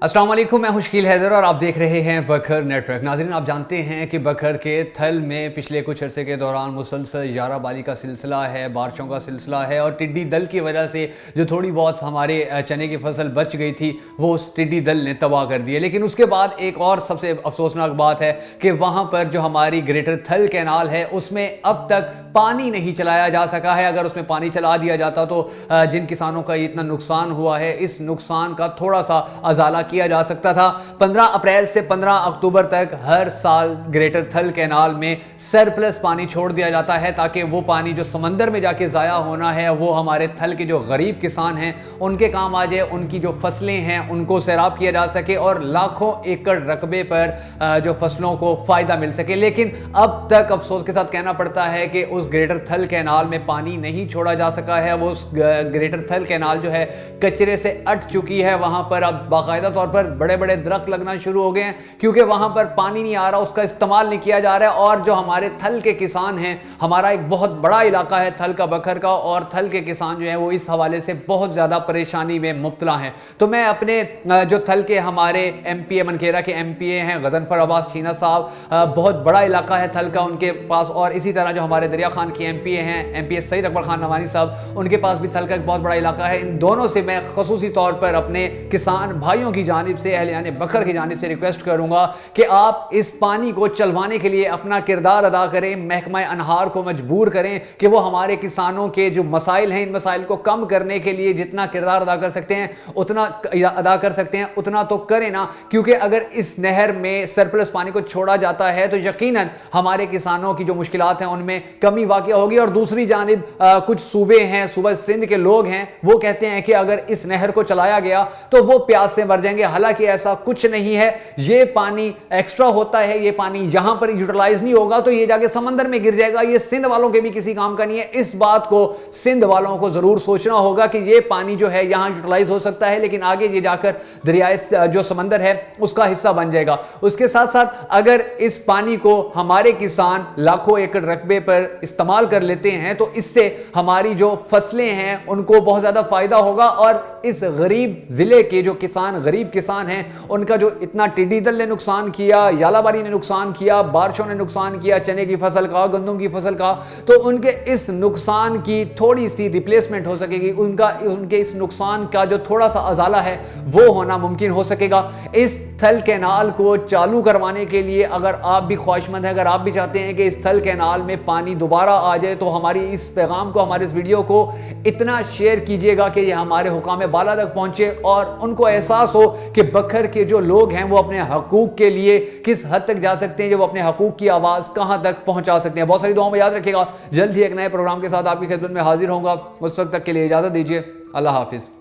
अस्सलाम वालेकुम, मैं मुश्किल हैदर और आप देख रहे हैं बखर नेटवर्क। नाज़रीन, आप जानते हैं कि बखर के थल में पिछले कुछ अरसे के दौरान मुसलसल याराबारी का सिलसिला है, बारिशों का सिलसिला है और टिड्डी दल की वजह से जो थोड़ी बहुत हमारे चने की फसल बच गई थी वो उस टिड्डी दल ने तबाह कर दी है। लेकिन उसके बाद एक और सबसे अफसोसनाक बात है कि वहाँ पर जो हमारी ग्रेटर थल कैनाल है उसमें अब तक पानी नहीं चलाया जा सका है। अगर उसमें पानी चला दिया जाता तो जिन किसानों का इतना नुकसान हुआ है, इस नुकसान का थोड़ा सा अजाला किया जा सकता था। 15 अप्रैल से 15 अक्टूबर तक हर साल ग्रेटर थल कैनाल में सरप्लस पानी छोड़ दिया जाता है ताकि वो पानी जो समंदर में जाके ज़ाया होना है वो हमारे थल के जो गरीब किसान हैं उनके काम आ जाए, उनकी जो फसलें हैं उनको सैराब किया जा सके और लाखों एकड़ रकबे पर जो फसलों को फ़ायदा मिल सके। लेकिन अब तक अफसोस के साथ कहना पड़ता है कि उस ग्रेटर थल कैनाल में पानी नहीं छोड़ा जा सका है। वो उस ग्रेटर थल कैनाल जो है कचरे से अट चुकी है। वहाँ पर अब बाकायदा तौर पर बड़े बड़े दरख्त लगना शुरू हो गए हैं क्योंकि वहाँ पर पानी नहीं आ रहा, उसका इस्तेमाल नहीं किया जा रहा है। और जो हमारे थल के किसान हैं, हमारा एक बहुत बड़ा इलाका है थल का, बखर का, और थल के किसान जो हैं वो इस हवाले से बहुत ज़्यादा परेशानी में मुब्तला हैं। तो मैं अपने जो थल के हमारे MPA मनकेरा के MPA हैं गजनफर अब्बास चीना साहब, बहुत बड़ा इलाका है थल का उनके पास, और इसी तरह जो हमारे दरिया खान के MPA हैं MPA सईद अकबर खान नवानी साहब, उनके पास भी थल का एक बहुत बड़ा इलाका है। इन दोनों से मैं खसूसी तौर पर अपने किसान भाइयों की जानिब से, अहलियान बखर की जानिब से रिक्वेस्ट करूंगा कि आप इस पानी को चलवाने के लिए अपना किरदार अदा करें, महकमा अनहार को मजबूर करें कि वो हमारे किसानों के जो मसाइल हैं इन मसाइल को कम करने के लिए जितना किरदार अदा कर सकते हैं उतना अदा कर सकते हैं, उतना तो करें ना। क्योंकि अगर इस नहर में सरप्लस पानी को छोड़ा जाता है तो यकीनन हमारे किसानों की जो मुश्किलात हैं उनमें कमी वाक़या होगी। और दूसरी जानिब कुछ सूबे हैं, सूबा सिंध के लोग हैं, वो कहते हैं कि अगर इस नहर को चलाया गया तो वो प्यास से मर जाएंगे। हालांकि ऐसा कुछ नहीं है, ये पानी एक्स्ट्रा होता है, ये पानी यहां पर यूटिलाइज नहीं होगा तो ये जाके समंदर में गिर जाएगा। ये सिंध वालों के भी किसी काम का नहीं है। इस बात को सिंध वालों को जरूर सोचना होगा कि ये पानी जो है यहां यूटिलाइज हो सकता है लेकिन आगे ये जाकर दरियाए जो समंदर है उसका हिस्सा बन जाएगा। उसके साथ साथ अगर इस पानी को हमारे किसान लाखों एकड़ रकबे पर इस्तेमाल कर लेते हैं तो इससे हमारी जो फसलें हैं उनको बहुत ज्यादा फायदा होगा। और इस गरीब जिले के जो किसान, गरीब किसान हैं, उनका जो इतना टिड्डी दल ने नुकसान किया, यालाबारी ने नुकसान किया, बारिशों ने नुकसान किया चने की फसल का, गंदम की फसल का, तो उनके इस नुकसान की थोड़ी सी रिप्लेसमेंट हो सकेगी। उनके इस नुकसान का जो थोड़ा सा अजाला है वो होना मुमकिन हो सकेगा। इस थल कैनाल को चालू करवाने के लिए अगर आप भी ख्वाहिशमंद हैं, अगर आप भी चाहते हैं कि इस थल कैनाल में पानी दोबारा आ जाए तो हमारी इस पैगाम को, हमारे इस वीडियो को इतना शेयर कीजिएगा कि ये हमारे हुकाम बाला तक पहुंचे और उनको एहसास हो कि बखर के जो लोग हैं वो अपने हकूक के लिए किस हद तक जा सकते हैं, जो वो अपने हकूक की आवाज़ कहां तक पहुंचा सकते हैं। बहुत सारी दुआओं में याद रखिएगा। जल्द ही एक नए प्रोग्राम के साथ आपकी खिदमत में हाजिर होगा। उस वक्त तक के लिए इजाज़त दीजिए। अल्लाह हाफिज़।